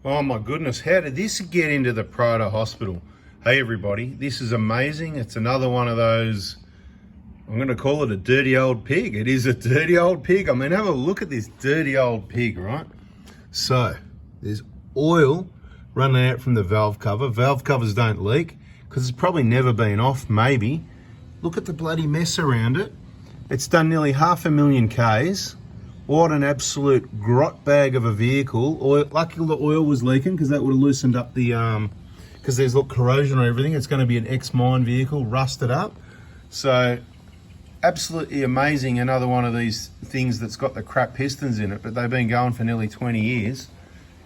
Oh my goodness, how did this get into the Prado hospital? Hey everybody, this is amazing. It's another one of those, I'm going to call it a dirty old pig. It is a dirty old pig. I mean, have a look at this dirty old pig, right? So, there's oil running out from the valve cover. Valve covers don't leak because it's probably never been off, maybe. Look at the bloody mess around it. It's done nearly 500,000 Ks. What an absolute grot bag of a vehicle. Oil, lucky the oil was leaking because that would have loosened up the, because there's corrosion on everything. It's going to be an ex-mine vehicle, rusted up. So, absolutely amazing. Another one of these things that's got the crap pistons in it, but they've been going for nearly 20 years.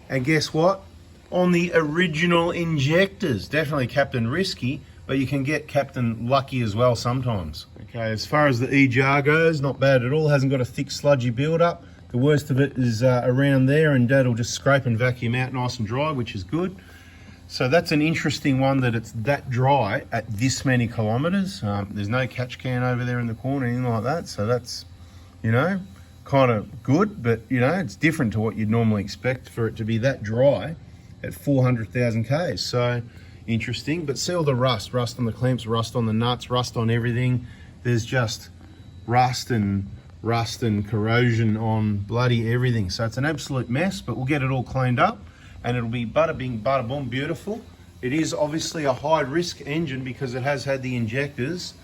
And guess what? On the original injectors, definitely Captain Risky, but you can get Captain Lucky as well sometimes. Okay, as far as the E-jar goes, not bad at all. Hasn't got a thick sludgy build-up. The worst of it is around there, and Dad'll just scrape and vacuum out nice and dry, which is good. So that's an interesting one that it's that dry at this many kilometres. There's no catch can over there in the corner, anything like that. So that's, you know, kind of good, but you know, it's different to what you'd normally expect for it to be that dry at 400,000 Ks. So interesting, but see all the rust on the clamps, rust on the nuts, rust on everything. There's just rust and corrosion on bloody everything. So it's an absolute mess, but we'll get it all cleaned up and it'll be bada bing, bada boom, beautiful. It is obviously a high risk engine because it has had the injectors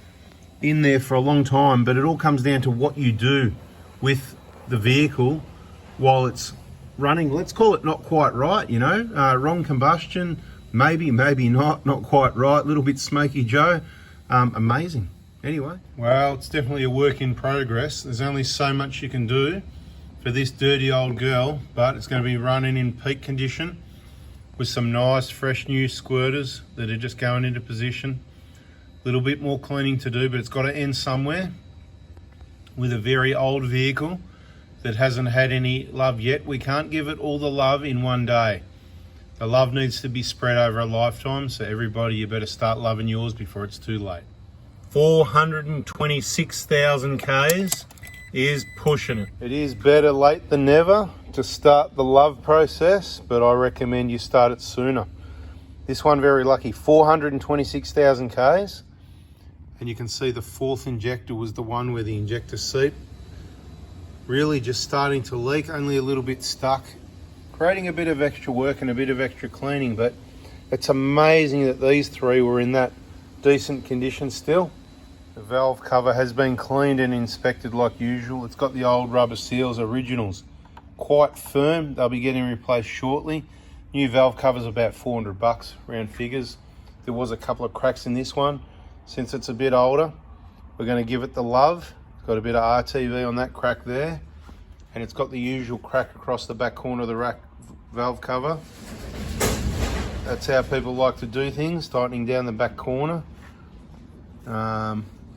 in there for a long time, but it all comes down to what you do with the vehicle while it's running. Let's call it not quite right, you know, wrong combustion, maybe not quite right, little bit smoky Joe. Amazing. Anyway, well, it's definitely a work in progress. There's only so much you can do for this dirty old girl, but it's going to be running in peak condition with some nice fresh new squirters that are just going into position. A little bit more cleaning to do, but it's got to end somewhere with a very old vehicle that hasn't had any love yet. We can't give it all the love in one day. The love needs to be spread over a lifetime, so everybody, you better start loving yours before it's too late. 426,000 Ks is pushing it. It is better late than never to start the love process, but I recommend you start it sooner. This one very lucky, 426,000 Ks. And you can see the fourth injector was the one where the injector seat really just starting to leak, only a little bit stuck, creating a bit of extra work and a bit of extra cleaning, but it's amazing that these three were in that decent condition still. The valve cover has been cleaned and inspected like usual. It's got the old rubber seals, originals, quite firm. They'll be getting replaced shortly. New valve cover's about 400 bucks, round figures. There was a couple of cracks in this one. Since it's a bit older, we're going to give it the love. It's got a bit of RTV on that crack there, and it's got the usual crack across the back corner of the rack valve cover. That's how people like to do things, tightening down the back corner.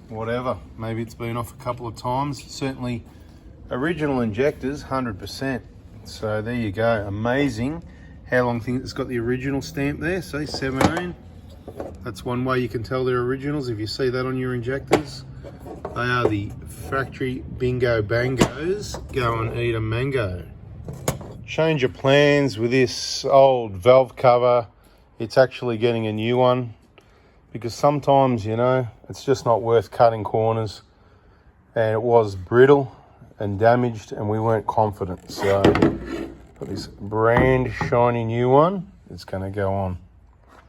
Whatever, maybe it's been off a couple of times. Certainly original injectors, 100%. So there you go, amazing how long things. It's got the original stamp there, see, 17. That's one way you can tell they're originals. If you see that on your injectors, they are the factory bingo bangos. Go and eat a mango. Change of plans with this old valve cover. It's actually getting a new one because sometimes, you know, it's just not worth cutting corners, and it was brittle and damaged and we weren't confident. So got this brand shiny new one. It's going to go on.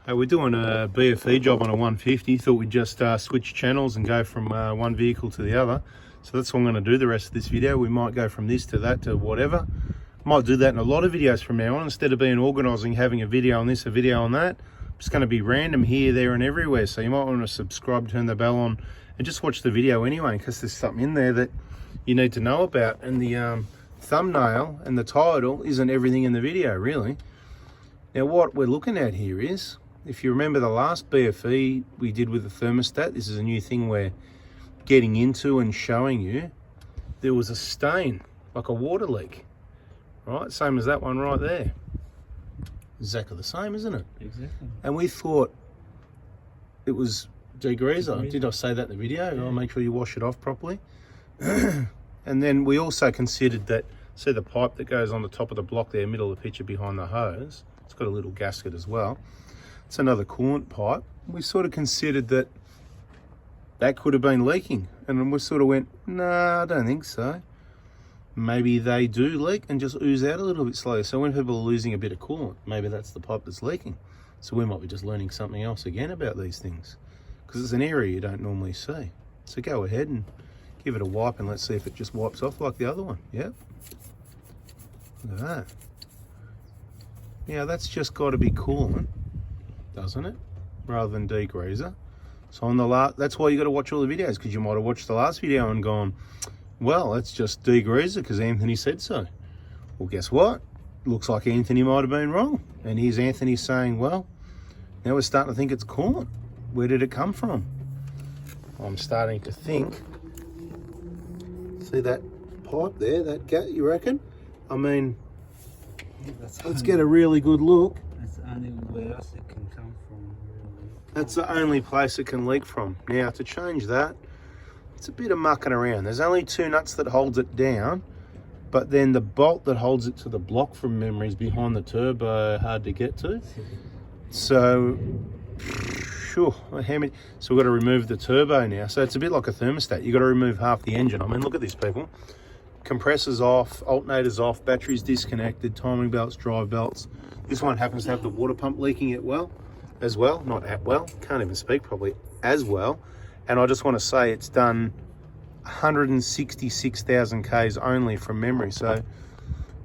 We're doing a BFE job on a 150. Thought we'd just switch channels and go from one vehicle to the other. So that's what I'm going to do the rest of this video. We might go from this to that to whatever. Might do that in a lot of videos from now on. Instead of being organising, having a video on this, a video on that, it's going to be random here, there and everywhere. So you might want to subscribe, turn the bell on, and just watch the video anyway, because there's something in there that you need to know about. And the thumbnail and the title isn't everything in the video, really. Now what we're looking at here is, if you remember the last BFE we did with the thermostat, this is a new thing we're getting into and showing you. There was a stain, like a water leak, right? Same as that one right there. Exactly the same, isn't it? Exactly. And we thought it was degreaser. Did I say that in the video? Yeah. I'll make sure you wash it off properly. And then we also considered that, see the pipe that goes on the top of the block there, middle of the picture behind the hose, It's got a little gasket as well. It's another coolant pipe. We sort of considered that that could have been leaking, and then we sort of went, nah, I don't think so. Maybe they do leak and just ooze out a little bit slowly. So when people are losing a bit of coolant, maybe that's the pipe that's leaking. So we might be just learning something else again about these things, because it's an area you don't normally see. So go ahead and give it a wipe and let's see if it just wipes off like the other one. Yep. Look at that. Now that's just got to be coolant, doesn't it? Rather than degreaser. So on the last, that's why you got to watch all the videos, because you might have watched the last video and gone, well, it's just degreaser because Anthony said so. Well, guess what? Looks like Anthony might have been wrong. And here's Anthony saying, well, now we're starting to think it's coolant. Where did it come from? I'm starting to think. See that pipe there, that gap, you reckon? I mean, let's get a really good look. That's the only where else it can come from, really. That's the only place it can leak from. Now, to change that, it's a bit of mucking around. There's only 2 nuts that holds it down, but then the bolt that holds it to the block from memory is behind the turbo, hard to get to. So, sure, so we've got to remove the turbo now. So it's a bit like a thermostat. You've got to remove half the engine. I mean, look at this, people. Compressors off, alternators off, batteries disconnected, timing belts, drive belts. This one happens to have the water pump leaking as well. Not at well, can't even speak probably, as well. And I just want to say it's done 166,000 Ks only from memory. So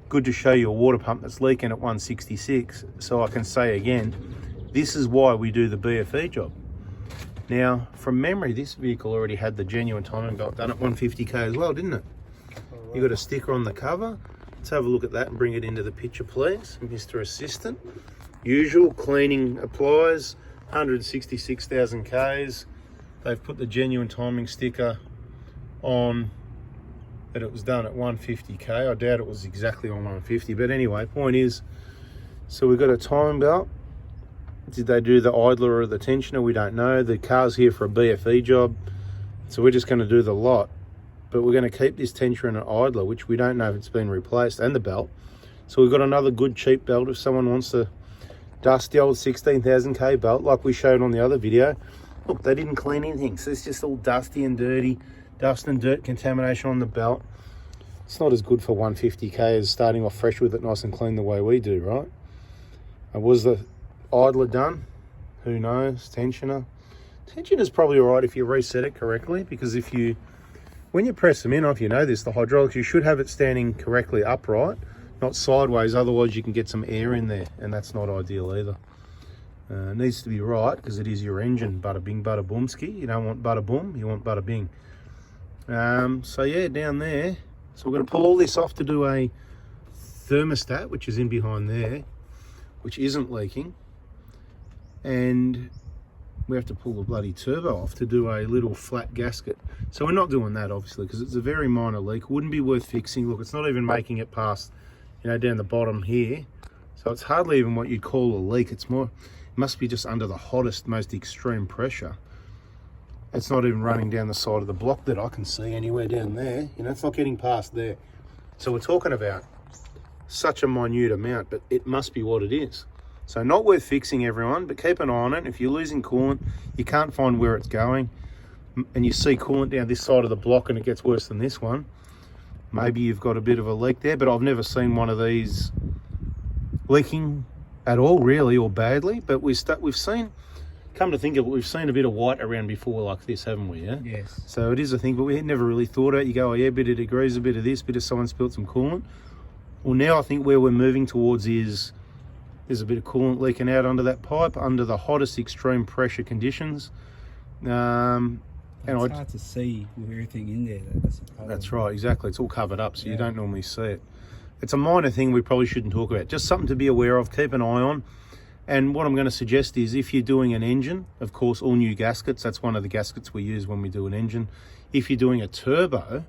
good to show you a water pump that's leaking at 166. So I can say again, this is why we do the BFE job. Now, from memory, this vehicle already had the genuine timing belt done at 150K as well, didn't it? You got a sticker on the cover. Let's have a look at that and bring it into the picture, please, Mr. Assistant. Usual cleaning applies, 166,000 Ks. They've put the genuine timing sticker on that it was done at 150K. I doubt it was exactly on 150, but anyway, point is, so we've got a timing belt. Did they do the idler or the tensioner? We don't know. The car's here for a BFE job, so we're just going to do the lot. But we're going to keep this tensioner and an idler, which we don't know if it's been replaced, and the belt. So we've got another good cheap belt if someone wants to dust the old 16,000 K belt like we showed on the other video. Look, they didn't clean anything, so it's just all dusty and dirty, dust and dirt contamination on the belt. It's not as good for 150K as starting off fresh with it nice and clean the way we do, right? Was the idler done? Who knows? Tensioner. Tensioner's probably all right if you reset it correctly, because when you press them in, if you know this, the hydraulics, you should have it standing correctly upright, not sideways, otherwise you can get some air in there, and that's not ideal either. It needs to be right, because it is your engine. Bada bing, bada boomski. You don't want bada boom, you want bada bing. So yeah, down there. So we're going to pull all this off to do a thermostat, which is in behind there, which isn't leaking. And we have to pull the bloody turbo off to do a little flat gasket. So we're not doing that, obviously, because it's a very minor leak. Wouldn't be worth fixing. Look, it's not even making it past, down the bottom here. So it's hardly even what you'd call a leak. It's more, it must be just under the hottest, most extreme pressure. It's not even running down the side of the block that I can see anywhere down there. It's not getting past there. So we're talking about such a minute amount, but it must be what it is. So not worth fixing, everyone, but keep an eye on it. If you're losing coolant, you can't find where it's going, and you see coolant down this side of the block and it gets worse than this one, maybe you've got a bit of a leak there. But I've never seen one of these leaking at all, really, or badly. But we've seen, come to think of it, we've seen a bit of white around before like this, haven't we? Yeah. Yes. So it is a thing, but we had never really thought about it. You go, oh yeah, a bit of degrees, a bit of this, bit of someone spilled some coolant. Well, now I think where we're moving towards is there's a bit of coolant leaking out under that pipe under the hottest extreme pressure conditions. It's hard to see with everything in there. That's right, exactly. It's all covered up, so you don't normally see it. It's a minor thing we probably shouldn't talk about. Just something to be aware of, keep an eye on. And what I'm going to suggest is if you're doing an engine, of course, all new gaskets, that's one of the gaskets we use when we do an engine. If you're doing a turbo,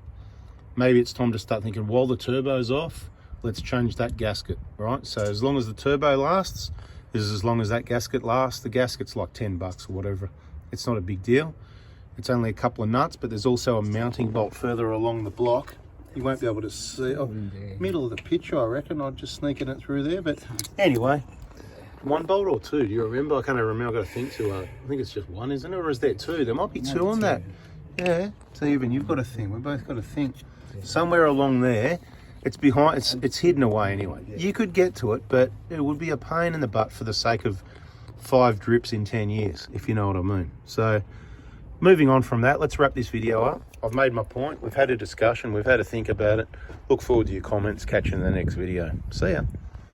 maybe it's time to start thinking, while the turbo's off, let's change that gasket, right? So as long as the turbo lasts, is as long as that gasket lasts. The gasket's like 10 bucks or whatever. It's not a big deal. It's only a couple of nuts, but there's also a mounting bolt further along the block. You won't be able to see, middle of the picture, I reckon. I'll just sneaking it through there. But anyway, one bolt or two? Do you remember? I can't even remember. I've got to think too hard. I think it's just one, isn't it? Or is there two? There might be two on that. Yeah. So even you've got to think. We've both got to think. Somewhere along there, it's behind. It's hidden away anyway. You could get to it, but it would be a pain in the butt for the sake of 5 drips in 10 years, if you know what I mean. So moving on from that, let's wrap this video up. I've made my point. We've had a discussion. We've had to think about it. Look forward to your comments. Catch you in the next video. See ya.